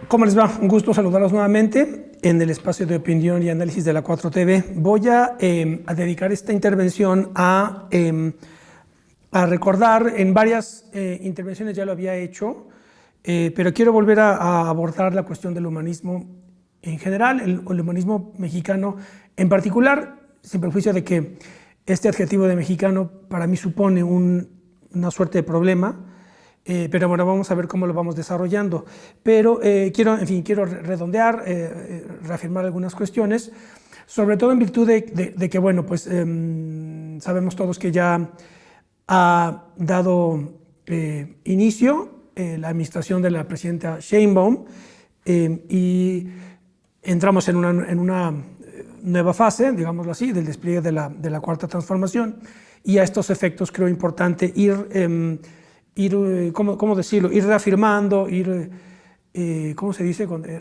¿Cómo les va? Un gusto saludarlos nuevamente en el espacio de opinión y análisis de la 4TV. Voy a dedicar esta intervención a recordar, en varias intervenciones ya lo había hecho, pero quiero volver a abordar la cuestión del humanismo en general, el humanismo mexicano en particular, sin perjuicio de que este adjetivo de mexicano para mí supone una suerte de problema. Pero bueno, vamos a ver cómo lo vamos desarrollando. Pero quiero redondear, reafirmar algunas cuestiones, sobre todo en virtud de que, bueno, pues sabemos todos que ya ha dado inicio la administración de la presidenta Sheinbaum y entramos en una nueva fase, digámoslo así, del despliegue de la cuarta transformación, y a estos efectos creo importante ir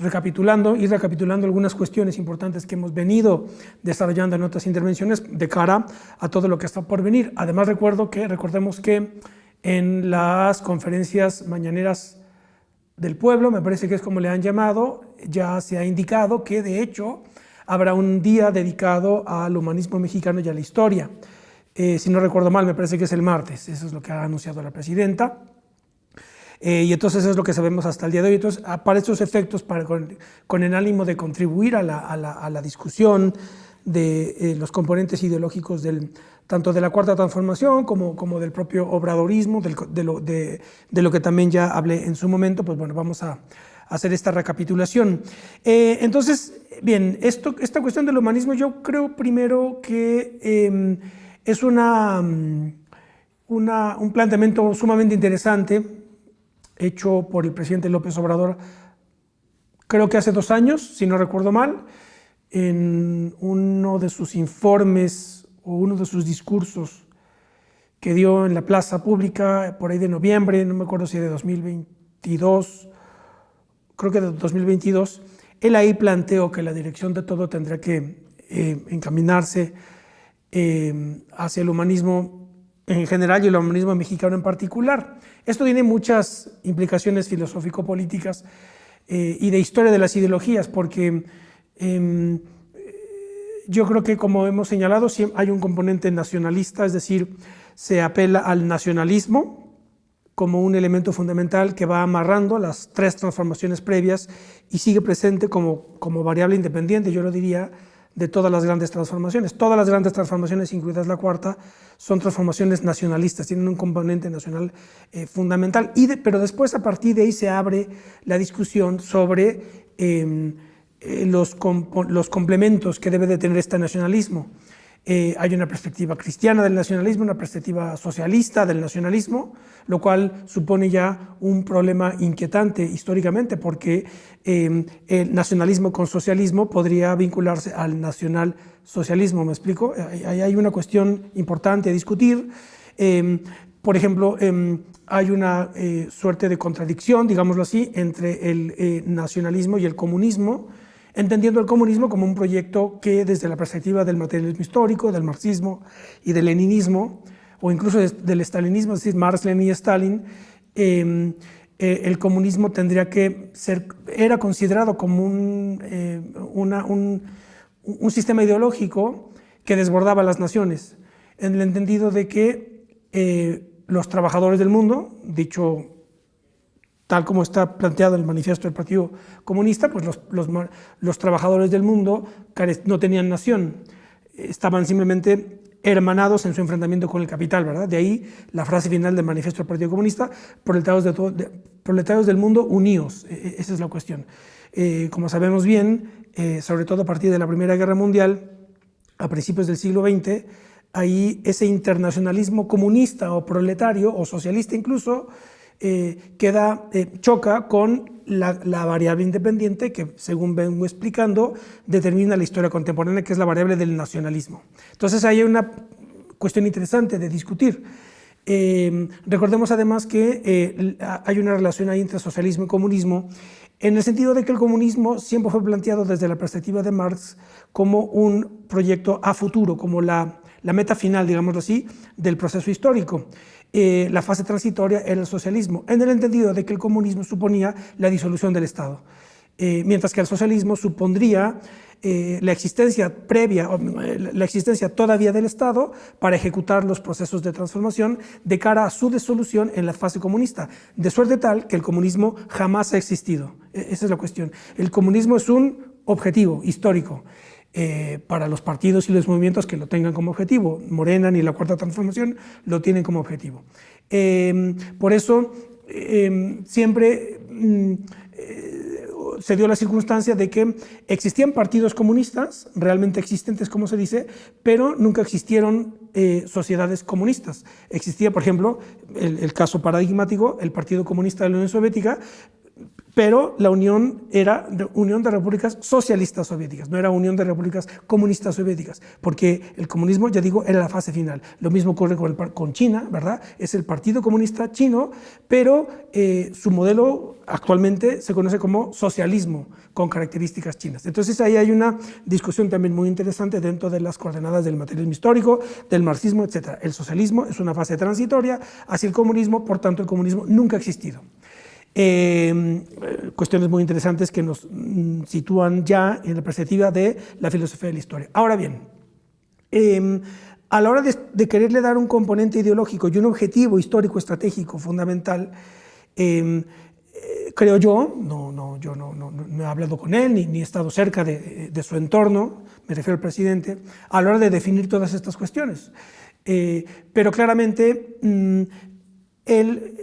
reafirmando, recapitulando algunas cuestiones importantes que hemos venido desarrollando en otras intervenciones de cara a todo lo que está por venir. Además, recordemos que en las conferencias mañaneras del pueblo, me parece que es como le han llamado, ya se ha indicado que de hecho habrá un día dedicado al humanismo mexicano y a la historia. Si no recuerdo mal, me parece que es el martes, eso es lo que ha anunciado la presidenta. Y entonces eso es lo que sabemos hasta el día de hoy. Entonces, para estos efectos, con el ánimo de contribuir a la discusión de los componentes ideológicos tanto de la cuarta transformación como del propio obradorismo, de lo que también ya hablé en su momento, pues bueno, vamos a hacer esta recapitulación. Entonces, bien, esta cuestión del humanismo yo creo primero que es un planteamiento sumamente interesante hecho por el presidente López Obrador, creo que hace 2 años, si no recuerdo mal, en uno de sus informes o uno de sus discursos que dio en la plaza pública por ahí de noviembre, no me acuerdo si de 2022, creo que de 2022, él ahí planteó que la dirección de todo tendrá que encaminarse hacia el humanismo en general y el humanismo mexicano en particular. Esto tiene muchas implicaciones filosófico-políticas y de historia de las ideologías, porque yo creo que, como hemos señalado, hay un componente nacionalista, es decir, se apela al nacionalismo como un elemento fundamental que va amarrando las 3 transformaciones previas y sigue presente como variable independiente, yo lo diría, de todas las grandes transformaciones. Todas las grandes transformaciones, incluidas la cuarta, son transformaciones nacionalistas, tienen un componente nacional fundamental. Pero después, a partir de ahí, se abre la discusión sobre los complementos que debe de tener este nacionalismo. Hay una perspectiva cristiana del nacionalismo, una perspectiva socialista del nacionalismo, lo cual supone ya un problema inquietante históricamente, porque el nacionalismo con socialismo podría vincularse al nacionalsocialismo, ¿me explico? Hay una cuestión importante a discutir. Por ejemplo, hay una suerte de contradicción, digámoslo así, entre el nacionalismo y el comunismo, entendiendo el comunismo como un proyecto que, desde la perspectiva del materialismo histórico, del marxismo y del leninismo, o incluso del estalinismo, es decir, Marx, Lenin y Stalin, el comunismo era considerado como un sistema ideológico que desbordaba las naciones, en el entendido de que los trabajadores del mundo, dicho tal como está planteado en el manifiesto del Partido Comunista, pues los trabajadores del mundo no tenían nación, estaban simplemente hermanados en su enfrentamiento con el capital, ¿verdad? De ahí la frase final del manifiesto del Partido Comunista: proletarios del mundo, uníos. Esa es la cuestión. Como sabemos bien, sobre todo a partir de la Primera Guerra Mundial, a principios del siglo XX, ahí ese internacionalismo comunista o proletario o socialista incluso choca con la variable independiente que, según vengo explicando, determina la historia contemporánea, que es la variable del nacionalismo. Entonces ahí hay una cuestión interesante de discutir. Recordemos además que hay una relación ahí entre socialismo y comunismo, en el sentido de que el comunismo siempre fue planteado desde la perspectiva de Marx como un proyecto a futuro, como la meta final, digámoslo así, del proceso histórico. La fase transitoria era el socialismo, en el entendido de que el comunismo suponía la disolución del Estado. mientras que el socialismo supondría la existencia previa, la existencia todavía del Estado para ejecutar los procesos de transformación de cara a su disolución en la fase comunista, de suerte tal que el comunismo jamás ha existido. Esa es la cuestión. El comunismo es un objetivo histórico para los partidos y los movimientos que lo tengan como objetivo. Morena ni la Cuarta Transformación lo tienen como objetivo. Por eso siempre se dio la circunstancia de que existían partidos comunistas, realmente existentes, como se dice, pero nunca existieron sociedades comunistas. Existía, por ejemplo, el caso paradigmático, el Partido Comunista de la Unión Soviética, pero la Unión era Unión de Repúblicas Socialistas Soviéticas, no era Unión de Repúblicas Comunistas Soviéticas, porque el comunismo, ya digo, era la fase final. Lo mismo ocurre con China, ¿verdad? Es el Partido Comunista Chino, pero su modelo actualmente se conoce como socialismo, con características chinas. Entonces ahí hay una discusión también muy interesante dentro de las coordenadas del materialismo histórico, del marxismo, etc. El socialismo es una fase transitoria hacia el comunismo, por tanto el comunismo nunca ha existido. Cuestiones muy interesantes que nos sitúan ya en la perspectiva de la filosofía de la historia. Ahora bien, a la hora de quererle dar un componente ideológico y un objetivo histórico estratégico fundamental, creo yo no he hablado con él ni he estado cerca de su entorno, me refiero al presidente, a la hora de definir todas estas cuestiones. Pero claramente él,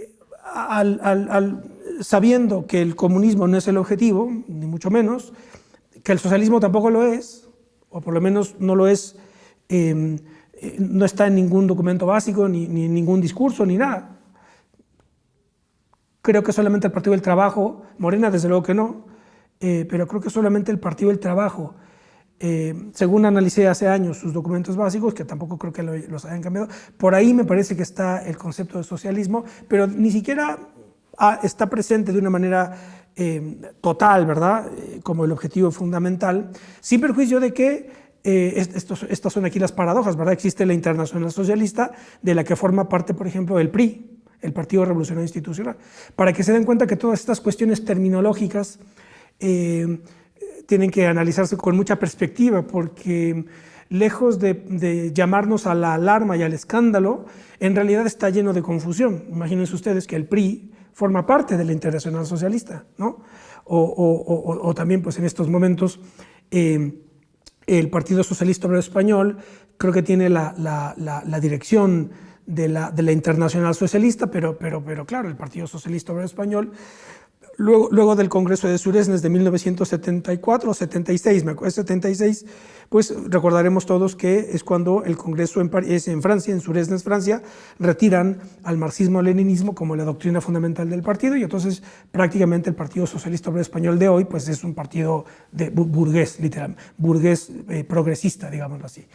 sabiendo que el comunismo no es el objetivo, ni mucho menos, que el socialismo tampoco lo es, o por lo menos no lo es, no está en ningún documento básico, ni en ningún discurso, ni nada. Creo que solamente el Partido del Trabajo, Morena desde luego que no, pero creo que solamente el Partido del Trabajo, según analicé hace años sus documentos básicos, que tampoco creo que los hayan cambiado, por ahí me parece que está el concepto de socialismo, pero ni siquiera está presente de una manera total, ¿verdad? Como el objetivo fundamental, sin perjuicio de que estas son aquí las paradojas, ¿verdad? Existe la Internacional Socialista, de la que forma parte, por ejemplo, el PRI, el Partido Revolucionario Institucional, para que se den cuenta que todas estas cuestiones terminológicas tienen que analizarse con mucha perspectiva, porque lejos de llamarnos a la alarma y al escándalo, en realidad está lleno de confusión. Imagínense ustedes que el PRI forma parte de la Internacional Socialista, ¿no? O también, pues en estos momentos, el Partido Socialista Obrero Español creo que tiene la dirección de la Internacional Socialista, pero claro, el Partido Socialista Obrero Español, luego del Congreso de Suresnes de 1974 o 76, me acuerdo, 76, pues recordaremos todos que es cuando el Congreso es en Francia, en Suresnes, Francia, retiran al marxismo-leninismo como la doctrina fundamental del partido, y entonces prácticamente el Partido Socialista Obrero Español de hoy pues es un partido de burgués, literalmente, burgués progresista, digámoslo así.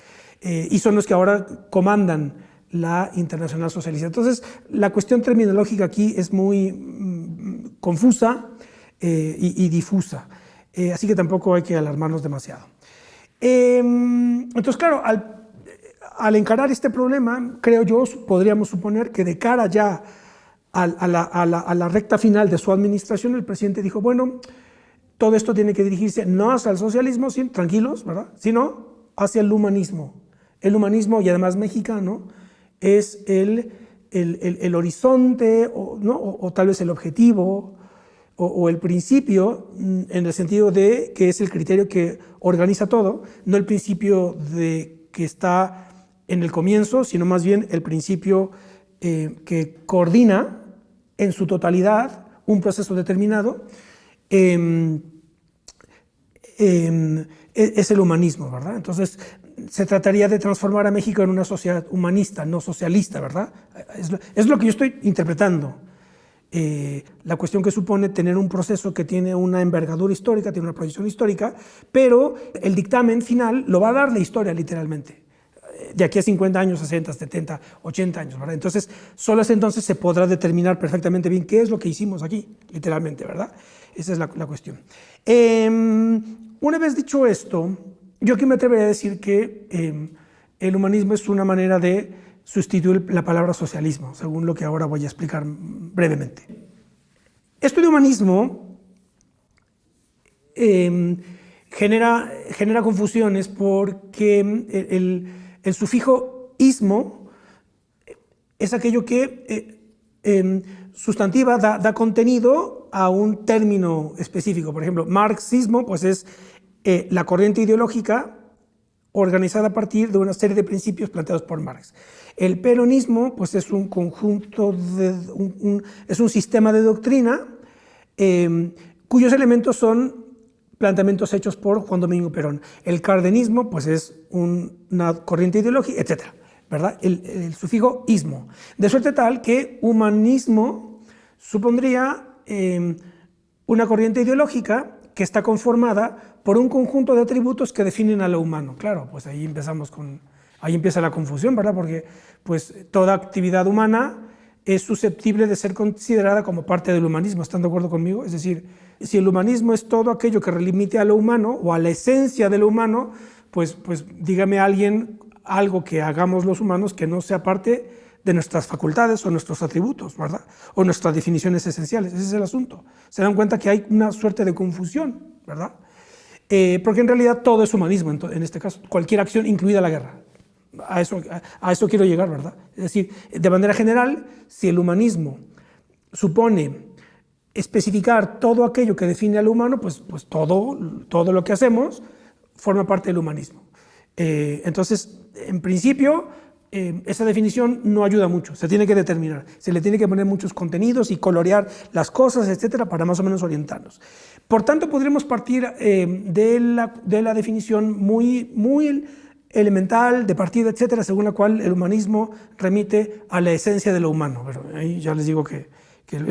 Y son los que ahora comandan la Internacional Socialista. Entonces, la cuestión terminológica aquí es muy confusa y difusa, así que tampoco hay que alarmarnos demasiado. Entonces, claro, al encarar este problema, creo yo, podríamos suponer que de cara ya a la recta final de su administración, el presidente dijo, bueno, todo esto tiene que dirigirse no hacia el socialismo, tranquilos, ¿verdad?, sino hacia el humanismo. El humanismo, y además mexicano, es el horizonte, o tal vez el objetivo, o el principio, en el sentido de que es el criterio que organiza todo, no el principio que está en el comienzo, sino más bien el principio que coordina en su totalidad un proceso determinado, es el humanismo, ¿verdad? Entonces, se trataría de transformar a México en una sociedad humanista, no socialista, ¿verdad? Es lo que yo estoy interpretando. La cuestión que supone tener un proceso que tiene una envergadura histórica, tiene una proyección histórica, pero el dictamen final lo va a dar la historia literalmente, de aquí a 50 años, 60, 70, 80 años, ¿verdad? Entonces, solo hasta entonces se podrá determinar perfectamente bien qué es lo que hicimos aquí, literalmente, ¿verdad? Esa es la cuestión. Una vez dicho esto, yo aquí me atrevería a decir que el humanismo es una manera de sustituir la palabra socialismo, según lo que ahora voy a explicar brevemente. Esto de humanismo genera confusiones porque el sufijo ismo es aquello que sustantiva, da contenido a un término específico. Por ejemplo, marxismo pues es la corriente ideológica organizada a partir de una serie de principios planteados por Marx. El peronismo pues es un conjunto, es un sistema de doctrina cuyos elementos son planteamientos hechos por Juan Domingo Perón. El cardenismo pues es una corriente ideológica, etc. ¿Verdad? El sufijo ismo. De suerte tal que humanismo supondría una corriente ideológica que está conformada por un conjunto de atributos que definen a lo humano. Claro, pues ahí empieza la confusión, ¿verdad? Porque pues toda actividad humana es susceptible de ser considerada como parte del humanismo. ¿Están de acuerdo conmigo? Es decir, si el humanismo es todo aquello que remite a lo humano o a la esencia de lo humano, pues dígame alguien algo que hagamos los humanos que no sea parte de nuestras facultades o nuestros atributos, ¿verdad? O nuestras definiciones esenciales. Ese es el asunto. Se dan cuenta que hay una suerte de confusión, ¿verdad? Porque en realidad todo es humanismo, en este caso, cualquier acción, incluida la guerra. A eso quiero llegar, ¿verdad? Es decir, de manera general, si el humanismo supone especificar todo aquello que define al humano, pues todo lo que hacemos forma parte del humanismo. Entonces, en principio, esa definición no ayuda mucho, se tiene que determinar, se le tiene que poner muchos contenidos y colorear las cosas, etcétera, para más o menos orientarnos. Por tanto, podríamos partir de la definición muy elemental, de partida, etcétera, según la cual el humanismo remite a la esencia de lo humano. Pero ahí ya les digo que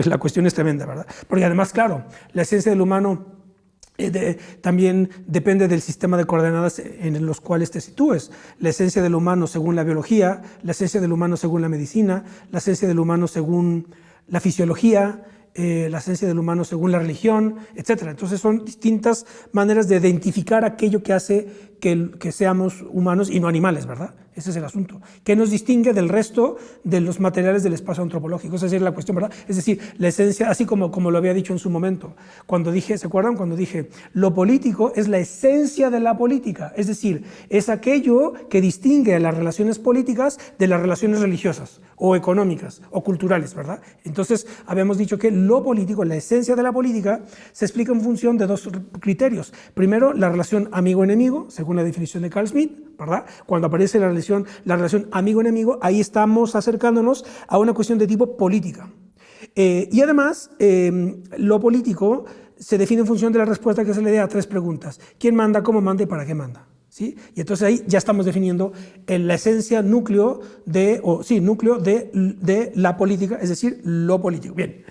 la cuestión es tremenda, ¿verdad? Porque además, claro, la esencia del humano también depende del sistema de coordenadas en los cuales te sitúes. La esencia del humano según la biología, la esencia del humano según la medicina, la esencia del humano según la fisiología, la esencia del humano según la religión, etc. Entonces son distintas maneras de identificar aquello que hace que seamos humanos y no animales, ¿verdad? Ese es el asunto. ¿Qué nos distingue del resto de los materiales del espacio antropológico? Esa es la cuestión, ¿verdad? Es decir, la esencia, así como lo había dicho en su momento, cuando dije, ¿se acuerdan? Cuando dije, lo político es la esencia de la política, es decir, es aquello que distingue a las relaciones políticas de las relaciones religiosas o económicas o culturales, ¿verdad? Entonces, habíamos dicho que lo político, la esencia de la política, se explica en función de dos criterios. Primero, la relación amigo-enemigo, según la definición de Carl Schmitt, ¿verdad? Cuando aparece la relación amigo-enemigo, ahí estamos acercándonos a una cuestión de tipo política. Y además, lo político se define en función de la respuesta que se le dé a tres preguntas. ¿Quién manda, cómo manda y para qué manda? ¿Sí? Y entonces ahí ya estamos definiendo la esencia, núcleo de la política, es decir, lo político. Bien.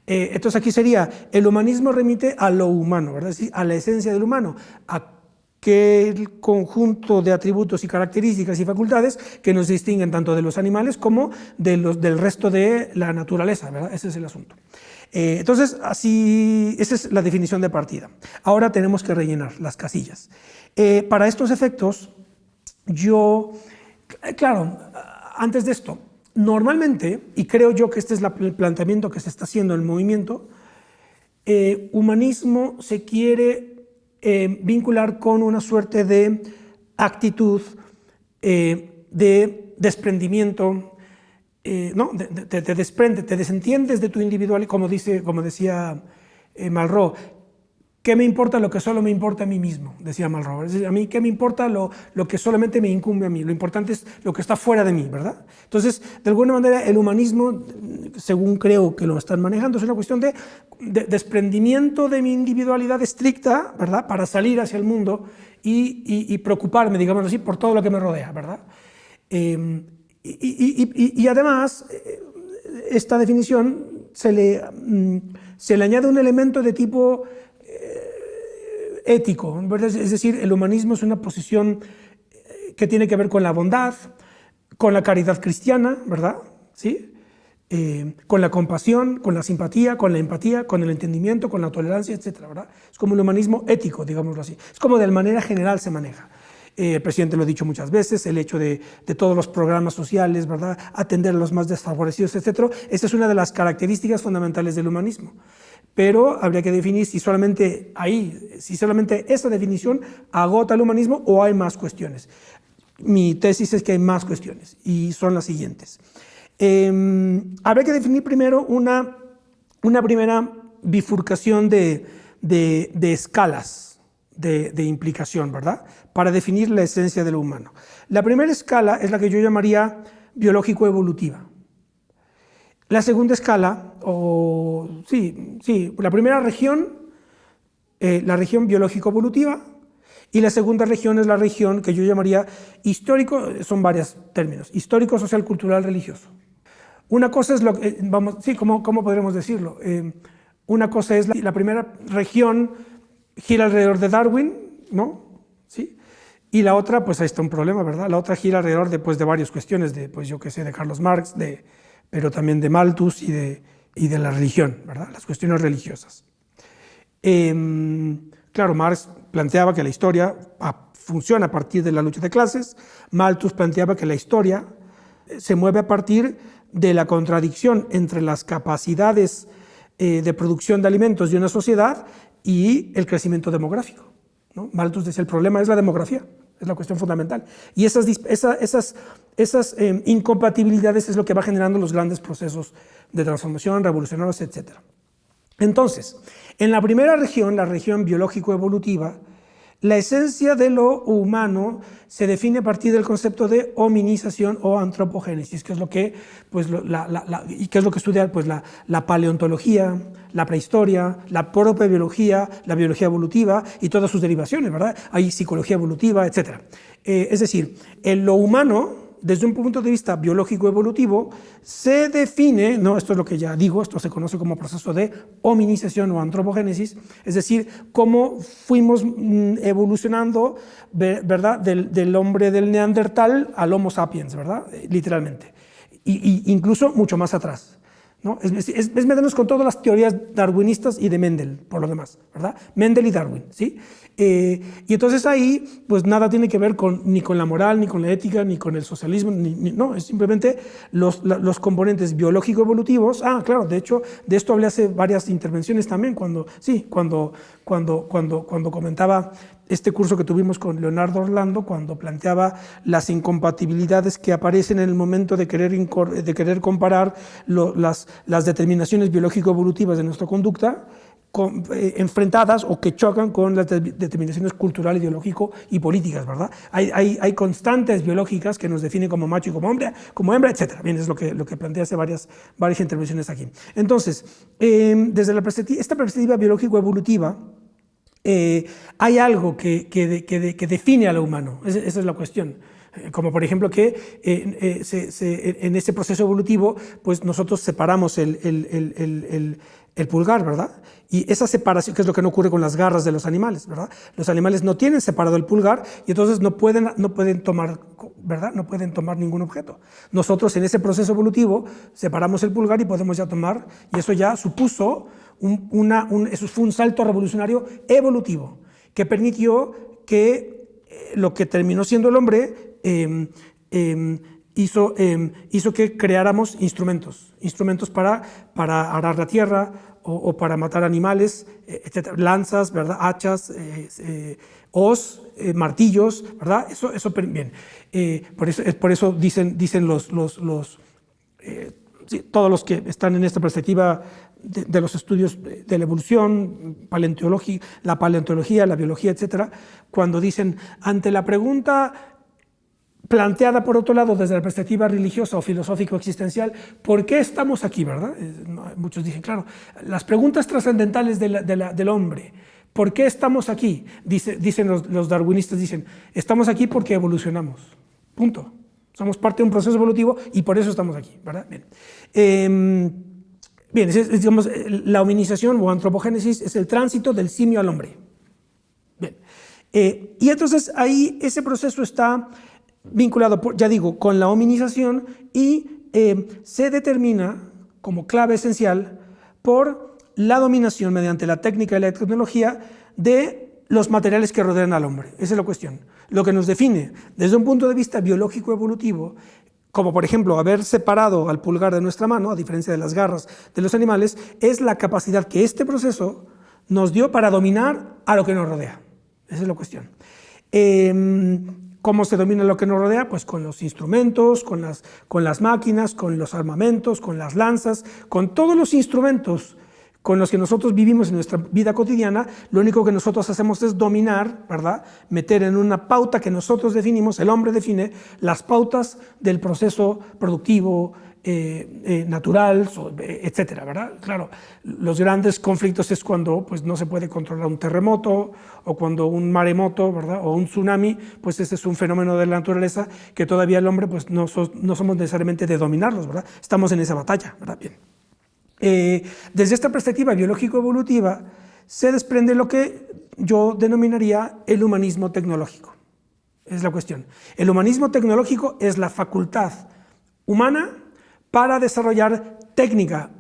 Entonces aquí sería, el humanismo remite a lo humano, ¿verdad? Es decir, a la esencia del humano, aquel conjunto de atributos y características y facultades que nos distinguen tanto de los animales como del resto de la naturaleza, ¿verdad? Ese es el asunto. Entonces, esa es la definición de partida. Ahora tenemos que rellenar las casillas. Para estos efectos, claro, antes de esto, normalmente, y creo yo que este es el planteamiento que se está haciendo en el movimiento, humanismo se quiere vincular con una suerte de actitud de desprendimiento, ¿no? Te desprende, te desentiendes de tu individualidad, como decía Malraux. ¿Qué me importa lo que solo me importa a mí mismo? Decía Malraux. Es decir, a mí, ¿qué me importa lo que solamente me incumbe a mí? Lo importante es lo que está fuera de mí, ¿verdad? Entonces, de alguna manera, el humanismo, según creo que lo están manejando, es una cuestión de desprendimiento de mi individualidad estricta, ¿verdad? Para salir hacia el mundo y preocuparme, digamos así, por todo lo que me rodea, ¿verdad? Y además, esta definición se le añade un elemento de tipo ético, ¿verdad? Es decir, el humanismo es una posición que tiene que ver con la bondad, con la caridad cristiana, ¿verdad? ¿Sí? Con la compasión, con la simpatía, con la empatía, con el entendimiento, con la tolerancia, etcétera, ¿verdad? Es como el humanismo ético, digámoslo así. Es como de manera general se maneja. El presidente lo ha dicho muchas veces, el hecho de todos los programas sociales, ¿verdad? Atender a los más desfavorecidos, etcétera. Esa es una de las características fundamentales del humanismo. pero habría que definir si solamente esa definición agota el humanismo o hay más cuestiones. Mi tesis es que hay más cuestiones y son las siguientes. Habría que definir primero una primera bifurcación de escalas de implicación, ¿verdad? Para definir la esencia de lo humano. La primera escala es la que yo llamaría biológico-evolutiva. La segunda escala, la primera región, la región biológico-evolutiva, y la segunda región es la región que yo llamaría histórico, son varios términos, histórico, social, cultural, religioso. Una cosa es ¿cómo podremos decirlo? Una cosa es la primera región gira alrededor de Darwin, ¿no? ¿Sí? Y la otra, pues ahí está un problema, ¿verdad? La otra gira alrededor de varias cuestiones, de Carlos Marx, pero también de Malthus y de la religión, ¿verdad? Las cuestiones religiosas. Claro, Marx planteaba que la historia funciona a partir de la lucha de clases, Malthus planteaba que la historia se mueve a partir de la contradicción entre las capacidades de producción de alimentos de una sociedad y el crecimiento demográfico, ¿no? Malthus decía, el problema es la demografía, es la cuestión fundamental. Y esas incompatibilidades es lo que va generando los grandes procesos de transformación, revolucionarios, etc. Entonces, en la primera región, la región biológico-evolutiva, la esencia de lo humano se define a partir del concepto de hominización o antropogénesis, que es lo que, que es lo que estudia la paleontología, la prehistoria, la propia biología, la biología evolutiva y todas sus derivaciones, ¿verdad? Hay psicología evolutiva, etc. Es decir, en lo humano, desde un punto de vista biológico-evolutivo, se define, no, esto es lo que ya digo, esto se conoce como proceso de hominización o antropogénesis, es decir, cómo fuimos evolucionando, ¿verdad?, del hombre del Neandertal al Homo sapiens, ¿verdad?, literalmente, incluso mucho más atrás, ¿no? Es meternos con todas las teorías darwinistas y de Mendel, por lo demás, ¿verdad? Mendel y Darwin, ¿sí? Y entonces ahí, pues nada tiene que ver ni con la moral, ni con la ética, ni con el socialismo, no, es simplemente los componentes biológico-evolutivos. Claro, de hecho, de esto hablé hace varias intervenciones también, cuando comentaba este curso que tuvimos con Leonardo Orlando, cuando planteaba las incompatibilidades que aparecen en el momento de querer comparar las determinaciones biológico-evolutivas de nuestra conducta, enfrentadas o que chocan con las determinaciones cultural, ideológico y políticas, ¿verdad? Hay constantes biológicas que nos definen como macho y como hembra, etc. Bien, es lo que planteé hace varias intervenciones aquí. Entonces, desde esta perspectiva biológico-evolutiva, hay algo que define a lo humano, esa es la cuestión. Como por ejemplo que en ese proceso evolutivo, pues nosotros separamos el pulgar, ¿verdad? Y esa separación, que es lo que no ocurre con las garras de los animales, ¿verdad? Los animales no tienen separado el pulgar y entonces no pueden tomar, ¿verdad? No pueden tomar ningún objeto. Nosotros en ese proceso evolutivo separamos el pulgar y podemos ya tomar, y eso ya supuso eso fue un salto revolucionario evolutivo que permitió que lo que terminó siendo el hombre hizo que creáramos instrumentos para arar la tierra o para matar animales, etc. Lanzas, ¿verdad? Hachas, martillos, ¿verdad? Eso bien. Por eso dicen todos los que están en esta perspectiva de los estudios de la evolución, la paleontología, la biología, etc., cuando dicen, ante la pregunta planteada por otro lado desde la perspectiva religiosa o filosófico-existencial, ¿por qué estamos aquí, verdad? Muchos dicen, claro, las preguntas trascendentales del hombre, ¿por qué estamos aquí? Dicen los darwinistas, estamos aquí porque evolucionamos, punto. Somos parte de un proceso evolutivo y por eso estamos aquí, ¿verdad? Bien, digamos, la hominización o antropogénesis es el tránsito del simio al hombre. Bien. Y entonces ahí ese proceso está vinculado, ya digo, con la hominización y se determina como clave esencial por la dominación mediante la técnica y la tecnología de los materiales que rodean al hombre. Esa es la cuestión. Lo que nos define desde un punto de vista biológico evolutivo como por ejemplo haber separado al pulgar de nuestra mano, a diferencia de las garras de los animales, es la capacidad que este proceso nos dio para dominar a lo que nos rodea. Esa es la cuestión. ¿Cómo se domina lo que nos rodea? Pues con los instrumentos, con las máquinas, con los armamentos, con las lanzas, con todos los instrumentos con los que nosotros vivimos en nuestra vida cotidiana. Lo único que nosotros hacemos es dominar, ¿verdad? Meter en una pauta que nosotros definimos, el hombre define las pautas del proceso productivo, natural, etcétera, ¿verdad? Claro, los grandes conflictos es cuando pues, no se puede controlar un terremoto o cuando un maremoto, ¿verdad? O un tsunami, pues ese es un fenómeno de la naturaleza que todavía el hombre pues, no somos necesariamente de dominarlos, ¿verdad? Estamos en esa batalla, ¿verdad? Bien. Desde esta perspectiva biológico-evolutiva se desprende lo que yo denominaría el humanismo tecnológico. Es la cuestión. El humanismo tecnológico es la facultad humana para desarrollar técnicas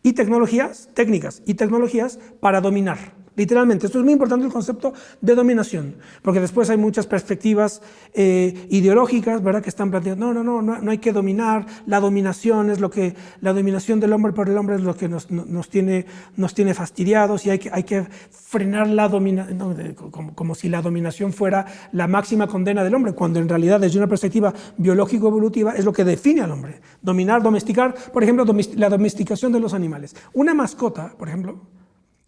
y tecnologías para dominar. Literalmente, esto es muy importante, el concepto de dominación, porque después hay muchas perspectivas ideológicas, ¿verdad?, que están planteando, no hay que dominar, la dominación del hombre por el hombre es lo que nos tiene fastidiados, y hay que frenar la dominación, como si la dominación fuera la máxima condena del hombre, cuando en realidad desde una perspectiva biológico-evolutiva es lo que define al hombre. Dominar, domesticar, por ejemplo, la domesticación de los animales. Una mascota, por ejemplo,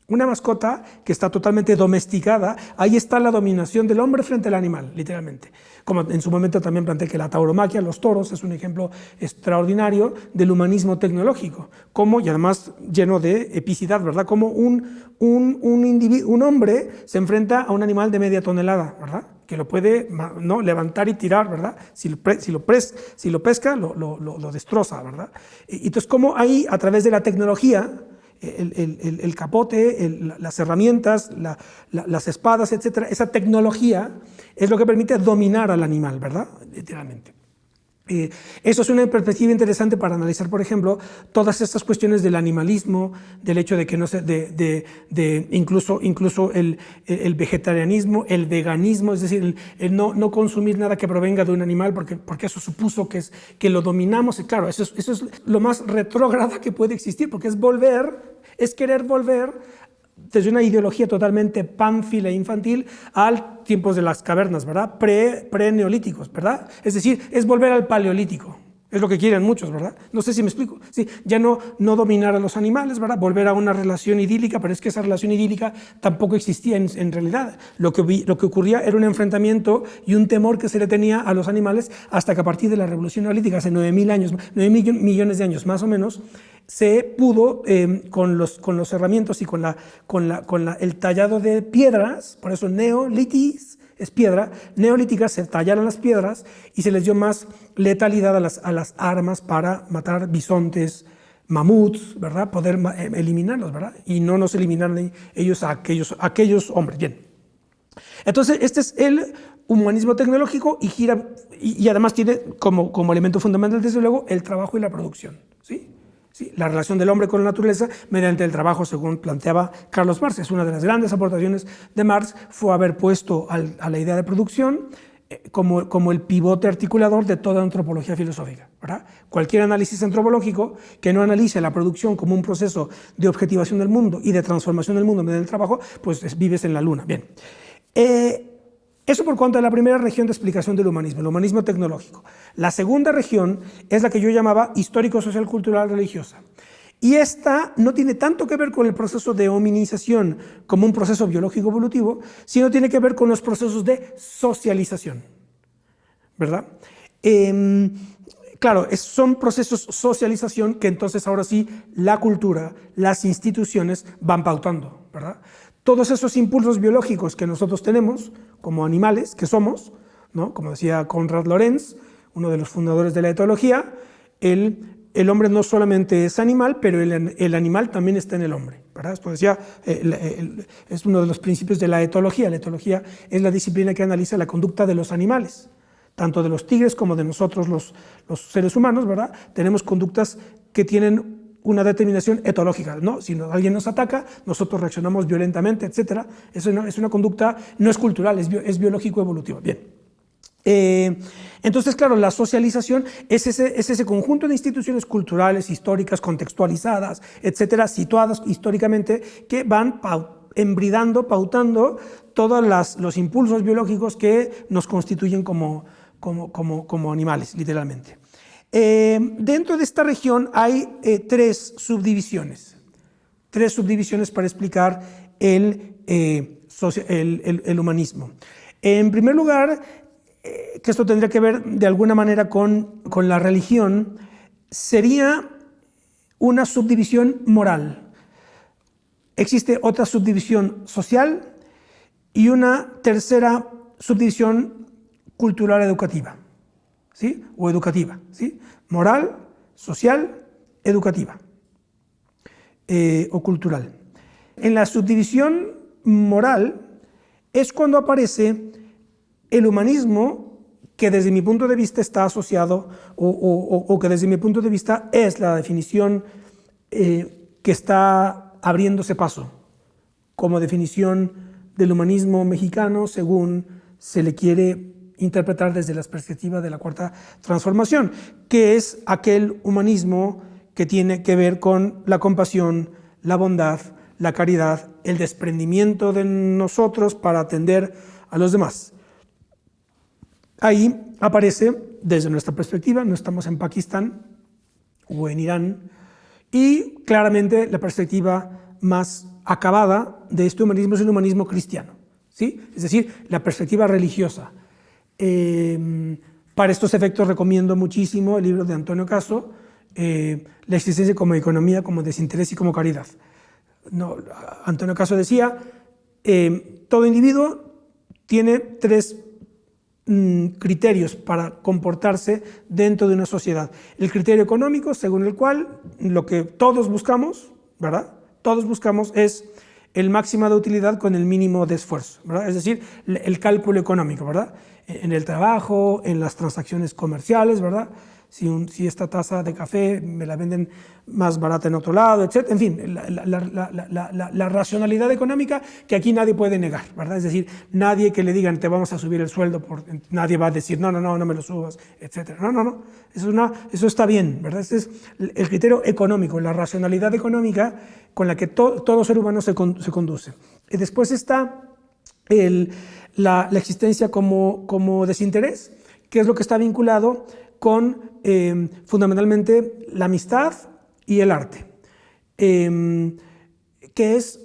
una mascota que está totalmente domesticada, ahí está la dominación del hombre frente al animal, literalmente. Como en su momento también planteé que la tauromaquia, los toros, es un ejemplo extraordinario del humanismo tecnológico, como, y además lleno de epicidad, ¿verdad? Como un hombre se enfrenta a un animal de media tonelada, ¿verdad?, que lo puede, ¿no?, levantar y tirar, ¿verdad? Si lo pesca, lo destroza, ¿verdad? Y entonces, como ahí, a través de la tecnología, el capote, las herramientas, las espadas, etcétera, esa tecnología es lo que permite dominar al animal, ¿verdad? Literalmente. Eso es una perspectiva interesante para analizar, por ejemplo, todas estas cuestiones del animalismo, del hecho de que no se, incluso el vegetarianismo, el veganismo, es decir, el no consumir nada que provenga de un animal, porque eso supuso que lo dominamos. Y claro, eso es lo más retrógrada que puede existir, porque es querer volver desde una ideología totalmente pánfila e infantil al tiempos de las cavernas, ¿verdad? Pre-neolíticos, ¿verdad? Es decir, es volver al paleolítico. Es lo que quieren muchos, ¿verdad? No sé si me explico. Sí, ya no dominar a los animales, ¿verdad? Volver a una relación idílica, pero es que esa relación idílica tampoco existía en realidad. Lo que ocurría era un enfrentamiento y un temor que se le tenía a los animales hasta que a partir de la revolución neolítica, hace 9 millones de años más o menos, se pudo, con los herramientas y con el tallado de piedras, por eso neolitis es piedra, neolíticas, se tallaron las piedras y se les dio más letalidad a las armas para matar bisontes, mamuts, ¿verdad? Poder eliminarlos, ¿verdad? Y no nos eliminaron ellos a aquellos hombres. Bien. Entonces, este es el humanismo tecnológico y además tiene como elemento fundamental, desde luego, el trabajo y la producción, ¿sí? Sí, la relación del hombre con la naturaleza mediante el trabajo, según planteaba Carlos Marx. Es una de las grandes aportaciones de Marx, fue haber puesto a la idea de producción como el pivote articulador de toda antropología filosófica, ¿verdad? Cualquier análisis antropológico que no analice la producción como un proceso de objetivación del mundo y de transformación del mundo mediante el trabajo, pues vives en la luna. Bien. Eso por cuanto a la primera región de explicación del humanismo, el humanismo tecnológico. La segunda región es la que yo llamaba histórico-social-cultural-religiosa. Y esta no tiene tanto que ver con el proceso de hominización como un proceso biológico-evolutivo, sino tiene que ver con los procesos de socialización, ¿verdad? Claro, son procesos de socialización que entonces ahora sí la cultura, las instituciones van pautando, ¿verdad? Todos esos impulsos biológicos que nosotros tenemos como animales, que somos, ¿no? Como decía Konrad Lorenz, uno de los fundadores de la etología, el hombre no solamente es animal, pero el animal también está en el hombre, ¿verdad? Esto decía, es uno de los principios de la etología. La etología es la disciplina que analiza la conducta de los animales, tanto de los tigres como de nosotros los seres humanos, ¿verdad? Tenemos conductas que tienen una determinación etológica, ¿no? Si alguien nos ataca, nosotros reaccionamos violentamente, etc. Es una conducta, no es cultural, es biológico-evolutiva. Bien. Entonces, claro, la socialización es ese conjunto de instituciones culturales, históricas, contextualizadas, etcétera, situadas históricamente, que van pautando todos los impulsos biológicos que nos constituyen como animales, literalmente. Dentro de esta región hay tres subdivisiones para explicar el humanismo. En primer lugar, que esto tendría que ver de alguna manera con la religión, sería una subdivisión moral. Existe otra subdivisión social y una tercera subdivisión cultural educativa, ¿sí? O educativa, ¿sí? Moral, social, educativa o cultural. En la subdivisión moral es cuando aparece el humanismo, que desde mi punto de vista está asociado o que desde mi punto de vista es la definición que está abriéndose paso como definición del humanismo mexicano según se le quiere interpretar desde la perspectiva de la Cuarta Transformación, que es aquel humanismo que tiene que ver con la compasión, la bondad, la caridad, el desprendimiento de nosotros para atender a los demás. Ahí aparece, desde nuestra perspectiva, no estamos en Pakistán o en Irán, y claramente la perspectiva más acabada de este humanismo es el humanismo cristiano, ¿sí? Es decir, la perspectiva religiosa. Para estos efectos recomiendo muchísimo el libro de Antonio Caso, La existencia como economía, como desinterés y como caridad. No, Antonio Caso decía, todo individuo tiene tres criterios para comportarse dentro de una sociedad. El criterio económico, según el cual lo que todos buscamos, ¿verdad? Todos buscamos es el máximo de utilidad con el mínimo de esfuerzo, ¿verdad? Es decir, el cálculo económico, ¿verdad? En el trabajo, en las transacciones comerciales, ¿verdad? Si esta taza de café me la venden más barata en otro lado, etc. En fin, la racionalidad económica que aquí nadie puede negar, ¿verdad? Es decir, nadie que le digan te vamos a subir el sueldo, nadie va a decir no me lo subas, etc. No. Eso está bien, ¿verdad? Ese es el criterio económico, la racionalidad económica con la que todo ser humano se conduce. Y después está la existencia como desinterés, que es lo que está vinculado con fundamentalmente la amistad y el arte, que es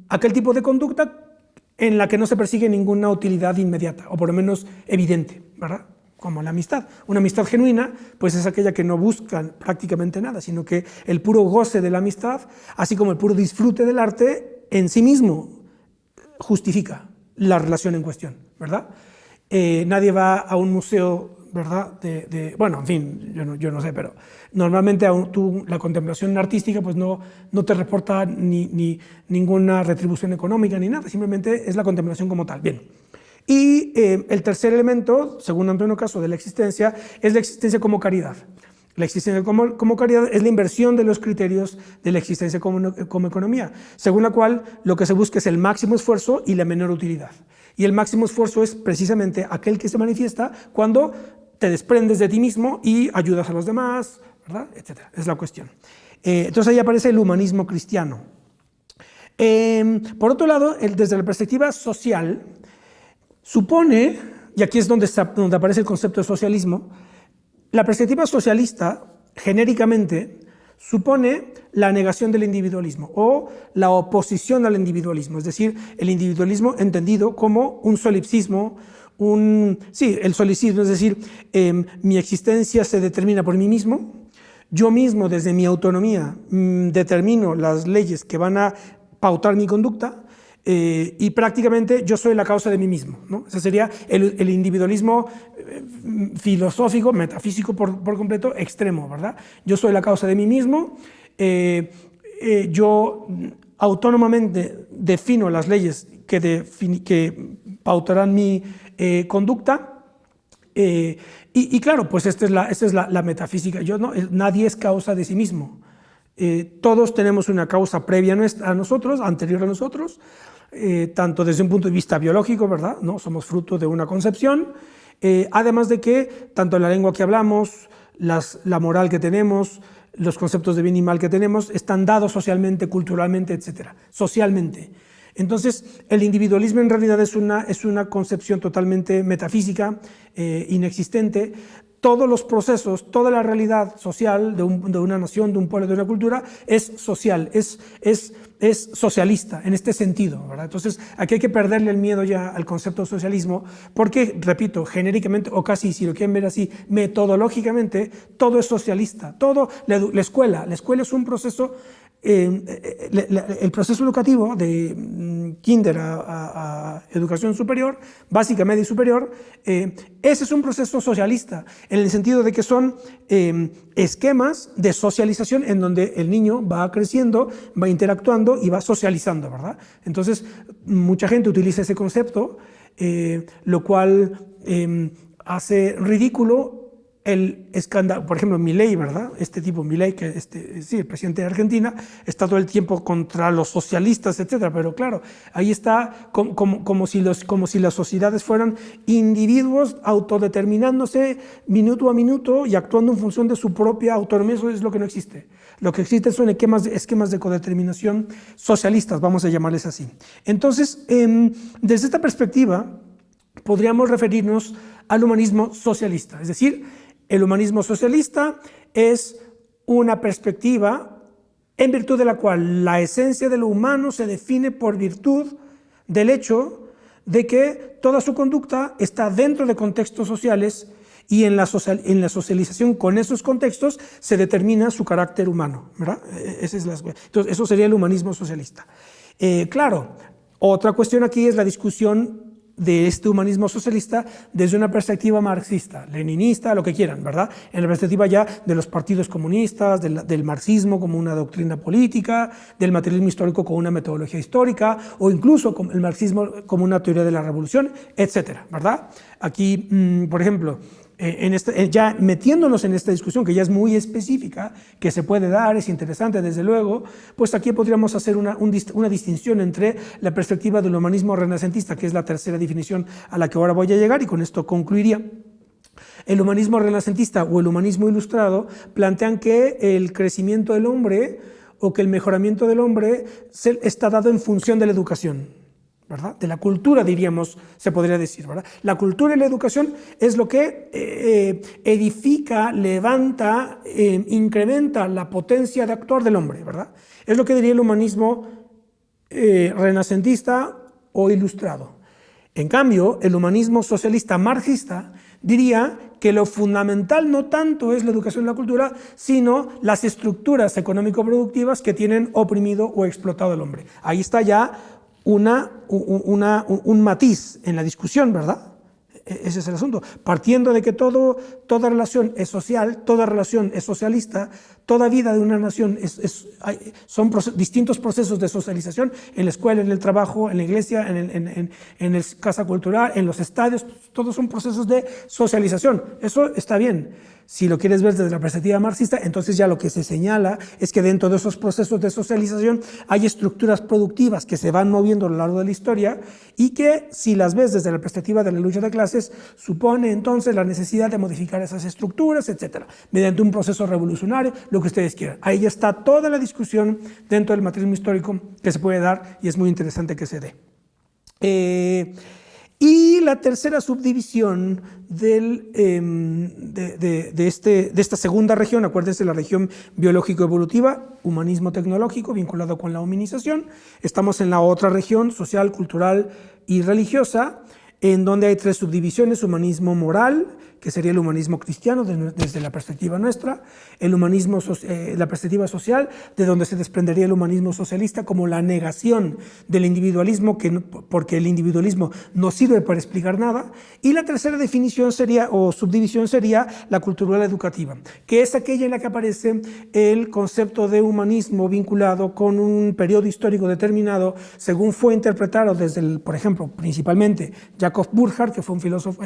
aquel tipo de conducta en la que no se persigue ninguna utilidad inmediata, o por lo menos evidente, ¿verdad? Como la amistad. Una amistad genuina, pues es aquella que no busca prácticamente nada, sino que el puro goce de la amistad, así como el puro disfrute del arte, en sí mismo justifica la relación en cuestión, ¿verdad? Nadie va a un museo, ¿verdad? Bueno, en fin, yo no sé, pero normalmente la contemplación artística pues no te reporta ninguna retribución económica ni nada, simplemente es la contemplación como tal. Bien. Y el tercer elemento, según Antonio Caso, de la existencia, es la existencia como caridad. La existencia como caridad es la inversión de los criterios de la existencia como economía, según la cual lo que se busca es el máximo esfuerzo y la menor utilidad. Y el máximo esfuerzo es precisamente aquel que se manifiesta cuando te desprendes de ti mismo y ayudas a los demás, ¿verdad? Etcétera. Es la cuestión. Entonces ahí aparece el humanismo cristiano. Por otro lado, desde la perspectiva social, supone, y aquí es donde aparece el concepto de socialismo, la perspectiva socialista, genéricamente, supone la negación del individualismo o la oposición al individualismo, es decir, el individualismo entendido como un solipsismo, el solicismo, es decir, mi existencia se determina por mí mismo, yo mismo desde mi autonomía determino las leyes que van a pautar mi conducta, y prácticamente yo soy la causa de mí mismo, ¿no? Ese sería el individualismo filosófico, metafísico por completo, extremo, ¿verdad? Yo soy la causa de mí mismo, yo autónomamente defino las leyes que pautarán mi conducta, y claro, pues esta es la metafísica. Nadie es causa de sí mismo. Todos tenemos una causa previa a nosotros, anterior a nosotros, tanto desde un punto de vista biológico, ¿verdad? ¿No? Somos fruto de una concepción, además de que tanto la lengua que hablamos, la moral que tenemos, los conceptos de bien y mal que tenemos, están dados socialmente, culturalmente, etcétera, socialmente. Entonces, el individualismo en realidad es una concepción totalmente metafísica, inexistente. Todos los procesos, toda la realidad social de una nación, de un pueblo, de una cultura, es social, es socialista en este sentido, ¿verdad? Entonces, aquí hay que perderle el miedo ya al concepto de socialismo, porque, repito, genéricamente, o casi, si lo quieren ver así, metodológicamente, todo es socialista. Todo, la escuela es un proceso. El proceso educativo de kinder a educación superior, básica, media y superior, ese es un proceso socialista, en el sentido de que son esquemas de socialización en donde el niño va creciendo, va interactuando y va socializando, ¿verdad? Entonces, mucha gente utiliza ese concepto, lo cual hace ridículo el escándalo. Por ejemplo, Milei, ¿verdad? Este tipo, Milei, que sí, el presidente de Argentina, está todo el tiempo contra los socialistas, etcétera. Pero claro, ahí está como si las sociedades fueran individuos autodeterminándose minuto a minuto y actuando en función de su propia autonomía. Eso es lo que no existe. Lo que existe son esquemas de codeterminación socialistas, vamos a llamarles así. Entonces, desde esta perspectiva, podríamos referirnos al humanismo socialista, es decir, el humanismo socialista es una perspectiva en virtud de la cual la esencia de lo humano se define por virtud del hecho de que toda su conducta está dentro de contextos sociales y en la socialización con esos contextos se determina su carácter humano, ¿verdad? Entonces, eso sería el humanismo socialista. Claro, otra cuestión aquí es la discusión de este humanismo socialista desde una perspectiva marxista, leninista, lo que quieran, ¿verdad? En la perspectiva ya de los partidos comunistas, del marxismo como una doctrina política, del materialismo histórico como una metodología histórica, o incluso el marxismo como una teoría de la revolución, etcétera, ¿verdad? Aquí, por ejemplo, ya metiéndonos en esta discusión que ya es muy específica, que se puede dar, es interesante desde luego, pues aquí podríamos hacer una distinción entre la perspectiva del humanismo renacentista, que es la tercera definición a la que ahora voy a llegar y con esto concluiría. El humanismo renacentista o el humanismo ilustrado plantean que el crecimiento del hombre o que el mejoramiento del hombre está dado en función de la educación, ¿verdad? De la cultura, diríamos, se podría decir, ¿verdad? La cultura y la educación es lo que edifica, levanta, incrementa la potencia de actuar del hombre, ¿verdad? Es lo que diría el humanismo renacentista o ilustrado. En cambio, el humanismo socialista marxista diría que lo fundamental no tanto es la educación y la cultura, sino las estructuras económico-productivas que tienen oprimido o explotado al hombre. Ahí está ya un matiz en la discusión, ¿verdad? Ese es el asunto. Partiendo de que toda relación es social, toda relación es socialista, toda vida de una nación son distintos procesos de socialización en la escuela, en el trabajo, en la iglesia, en la casa cultural, en los estadios, todos son procesos de socialización. Eso está bien. Si lo quieres ver desde la perspectiva marxista, entonces ya lo que se señala es que dentro de esos procesos de socialización hay estructuras productivas que se van moviendo a lo largo de la historia y que, si las ves desde la perspectiva de la lucha de clases, supone entonces la necesidad de modificar esas estructuras, etcétera, mediante un proceso revolucionario, lo que ustedes quieran. Ahí ya está toda la discusión dentro del materialismo histórico que se puede dar y es muy interesante que se dé. Y la tercera subdivisión de esta segunda región, acuérdense, la región biológico-evolutiva, humanismo tecnológico vinculado con la humanización. Estamos en la otra región, social, cultural y religiosa, en donde hay tres subdivisiones: humanismo moral, que sería el humanismo cristiano desde la perspectiva nuestra, el humanismo, la perspectiva social, de donde se desprendería el humanismo socialista como la negación del individualismo, porque el individualismo no sirve para explicar nada, y la tercera definición sería, o subdivisión sería, la cultural educativa, que es aquella en la que aparece el concepto de humanismo vinculado con un periodo histórico determinado, según fue interpretado desde, por ejemplo, principalmente Jacob Burckhardt, que fue un filósofo,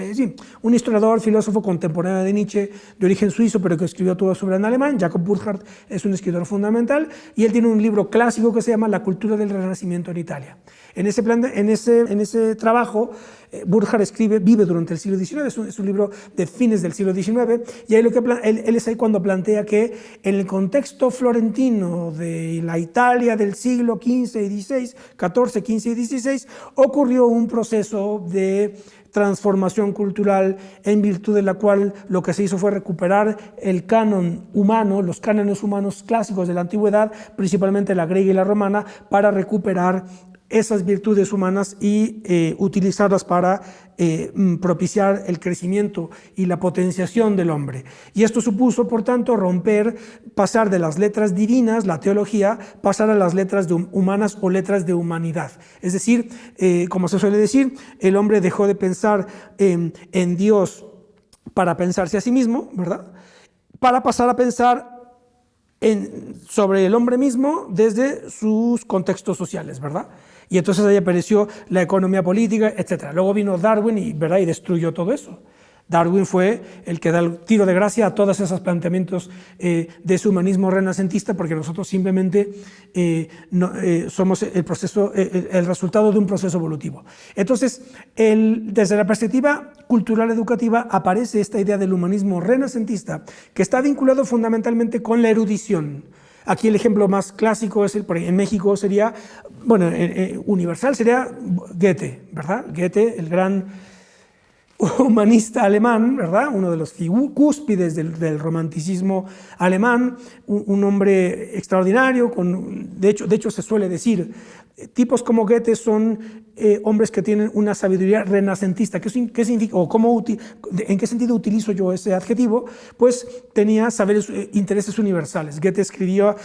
un historiador, filósofo filósofo contemporáneo de Nietzsche, de origen suizo, pero que escribió todo sobre en alemán. Jacob Burckhardt es un escritor fundamental y él tiene un libro clásico que se llama La cultura del Renacimiento en Italia. En ese trabajo, Burckhardt vive durante el siglo XIX, es un libro de fines del siglo XIX, y ahí él es ahí cuando plantea que en el contexto florentino de la Italia del siglo XV y XVI, XIV, XV y XVI, ocurrió un proceso de transformación cultural en virtud de la cual lo que se hizo fue recuperar el canon humano, los cánones humanos clásicos de la antigüedad, principalmente la griega y la romana, para recuperar esas virtudes humanas y utilizarlas para propiciar el crecimiento y la potenciación del hombre. Y esto supuso, por tanto, pasar de las letras divinas, la teología, pasar a las letras humanas o letras de humanidad. Es decir, como se suele decir, el hombre dejó de pensar en Dios para pensarse a sí mismo, ¿verdad?, para pasar a pensar sobre el hombre mismo desde sus contextos sociales, ¿verdad? Y entonces ahí apareció la economía política, etc. Luego vino Darwin y destruyó todo eso. Darwin fue el que da el tiro de gracia a todos esos planteamientos de ese humanismo renacentista, porque nosotros simplemente somos el resultado de un proceso evolutivo. Entonces, desde la perspectiva cultural educativa aparece esta idea del humanismo renacentista, que está vinculado fundamentalmente con la erudición. Aquí el ejemplo más clásico es en México sería, universal sería Goethe, ¿verdad? Goethe, el gran humanista alemán, ¿verdad?, uno de los cúspides del romanticismo alemán, un hombre extraordinario, de hecho se suele decir, tipos como Goethe son hombres que tienen una sabiduría renacentista. ¿Qué significa, o en qué sentido utilizo yo ese adjetivo? Pues tenía intereses universales. Goethe escribió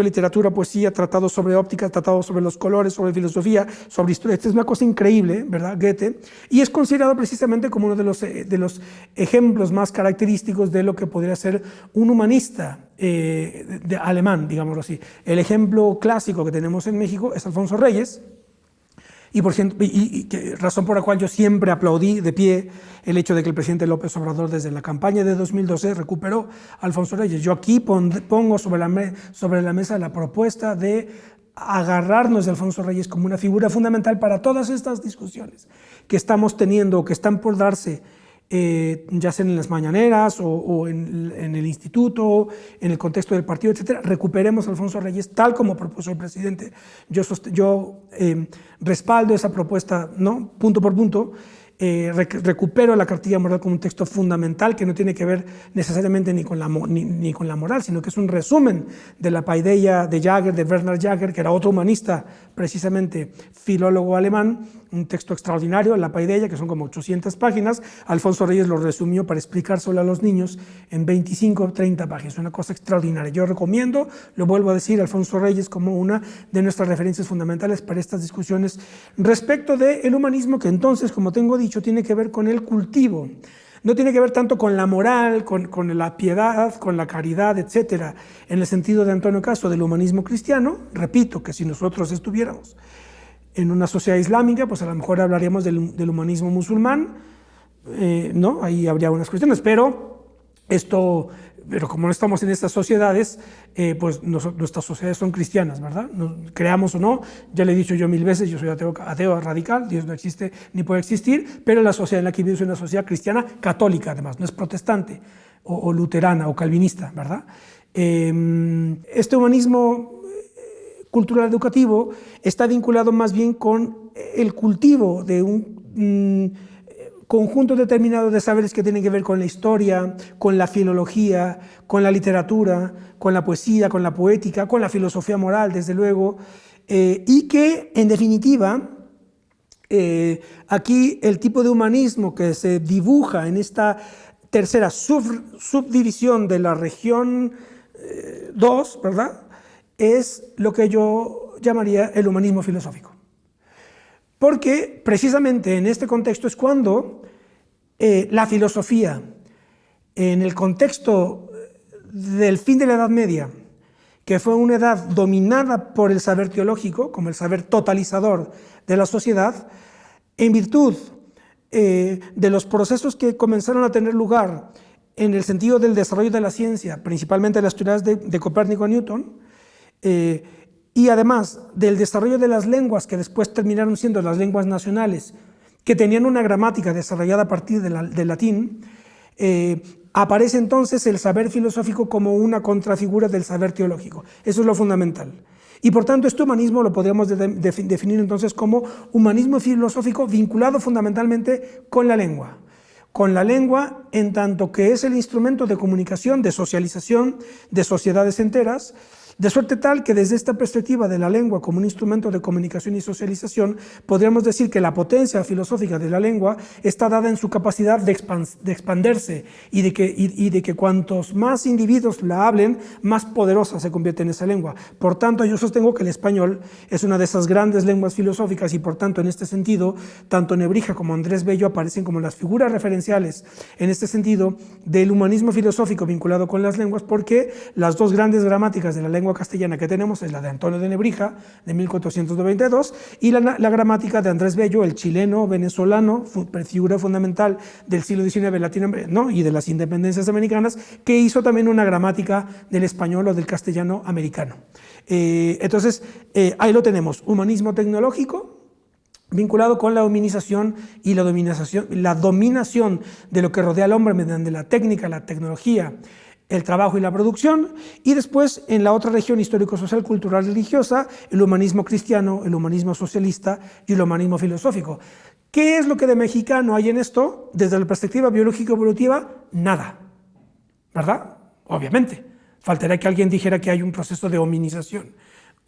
literatura, poesía, tratados sobre óptica, tratados sobre los colores, sobre filosofía, sobre historia. Esta es una cosa increíble, ¿verdad?, Goethe, y es considerado precisamente como uno de los ejemplos más característicos de lo que podría ser un humanista alemán, digámoslo así. El ejemplo clásico que tenemos en México es Alfonso Reyes, razón por la cual yo siempre aplaudí de pie el hecho de que el presidente López Obrador desde la campaña de 2012 recuperó a Alfonso Reyes. Yo aquí pongo sobre la mesa la propuesta de agarrarnos de Alfonso Reyes como una figura fundamental para todas estas discusiones que estamos teniendo, que están por darse, ya sea en las mañaneras o en el instituto, en el contexto del partido, etc. Recuperemos a Alfonso Reyes tal como propuso el presidente. Yo respaldo esa propuesta, ¿no?, punto por punto. Recupero la cartilla moral como un texto fundamental que no tiene que ver necesariamente ni con la moral, sino que es un resumen de la paideia de Jaeger, de Bernhard Jaeger, que era otro humanista, precisamente filólogo alemán, un texto extraordinario, la paideia, que son como 800 páginas. Alfonso Reyes lo resumió para explicárselo a los niños en 25 o 30 páginas, una cosa extraordinaria. Yo recomiendo, lo vuelvo a decir, Alfonso Reyes como una de nuestras referencias fundamentales para estas discusiones respecto del humanismo, que entonces, como tengo dicho, tiene que ver con el cultivo. No tiene que ver tanto con la moral, con la piedad, con la caridad, etcétera, en el sentido de Antonio Caso del humanismo cristiano. Repito que si nosotros estuviéramos en una sociedad islámica, pues a lo mejor hablaríamos del humanismo musulmán, ¿no? Ahí habría unas cuestiones, pero como no estamos en estas sociedades, pues nuestras sociedades son cristianas, ¿verdad? Creamos o no, ya le he dicho yo 1000 veces, yo soy ateo radical, Dios no existe ni puede existir, pero la sociedad en la que vivo es una sociedad cristiana católica, además, no es protestante o luterana o calvinista, ¿verdad? Este humanismo cultural educativo está vinculado más bien con el cultivo de un conjunto determinado de saberes que tienen que ver con la historia, con la filología, con la literatura, con la poesía, con la poética, con la filosofía moral, desde luego, y que, en definitiva, aquí el tipo de humanismo que se dibuja en esta tercera subdivisión de la región 2, ¿verdad?, es lo que yo llamaría el humanismo filosófico. Porque precisamente en este contexto es cuando la filosofía, en el contexto del fin de la Edad Media, que fue una edad dominada por el saber teológico, como el saber totalizador de la sociedad, en virtud de los procesos que comenzaron a tener lugar en el sentido del desarrollo de la ciencia, principalmente las teorías de Copérnico y Newton, y además del desarrollo de las lenguas que después terminaron siendo las lenguas nacionales, que tenían una gramática desarrollada a partir del latín, aparece entonces el saber filosófico como una contrafigura del saber teológico. Eso es lo fundamental. Y por tanto este humanismo lo podríamos definir entonces como humanismo filosófico vinculado fundamentalmente con la lengua. Con la lengua en tanto que es el instrumento de comunicación, de socialización de sociedades enteras, de suerte tal que desde esta perspectiva de la lengua como un instrumento de comunicación y socialización, podríamos decir que la potencia filosófica de la lengua está dada en su capacidad de expandirse y de que cuantos más individuos la hablen, más poderosa se convierte en esa lengua. Por tanto, yo sostengo que el español es una de esas grandes lenguas filosóficas y por tanto, en este sentido, tanto Nebrija como Andrés Bello aparecen como las figuras referenciales en este sentido del humanismo filosófico vinculado con las lenguas, porque las dos grandes gramáticas de la lengua castellana que tenemos es la de Antonio de Nebrija, de 1492, y la gramática de Andrés Bello, el chileno venezolano, figura fundamental del siglo XIX Latinoamérica, ¿no? Y de las independencias americanas, que hizo también una gramática del español o del castellano americano. Entonces, ahí lo tenemos, humanismo tecnológico, vinculado con la hominización y la dominación de lo que rodea al hombre mediante la técnica, la tecnología, el trabajo y la producción, y después en la otra región histórico-social, cultural y religiosa, el humanismo cristiano, el humanismo socialista y el humanismo filosófico. ¿Qué es lo que de mexicano hay en esto? Desde la perspectiva biológico-evolutiva, nada, ¿verdad? Obviamente. Faltaría que alguien dijera que hay un proceso de hominización.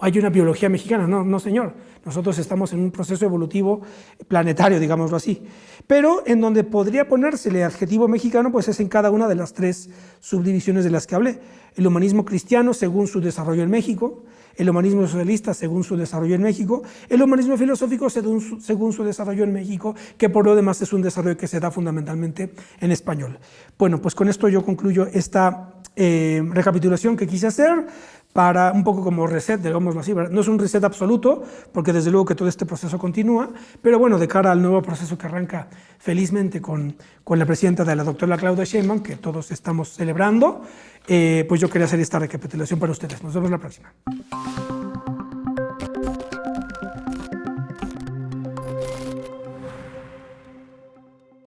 Hay una biología mexicana, no señor, nosotros estamos en un proceso evolutivo planetario, digámoslo así, pero en donde podría ponérsele adjetivo mexicano, pues es en cada una de las tres subdivisiones de las que hablé: el humanismo cristiano según su desarrollo en México, el humanismo socialista según su desarrollo en México, el humanismo filosófico según su desarrollo en México, que por lo demás es un desarrollo que se da fundamentalmente en español. Bueno, pues con esto yo concluyo esta recapitulación que quise hacer, para un poco como reset, digámoslo así, ¿verdad? No es un reset absoluto, porque desde luego que todo este proceso continúa, pero bueno, de cara al nuevo proceso que arranca felizmente con la presidenta de la doctora Claudia Sheinbaum, que todos estamos celebrando, pues yo quería hacer esta recapitulación para ustedes. Nos vemos la próxima.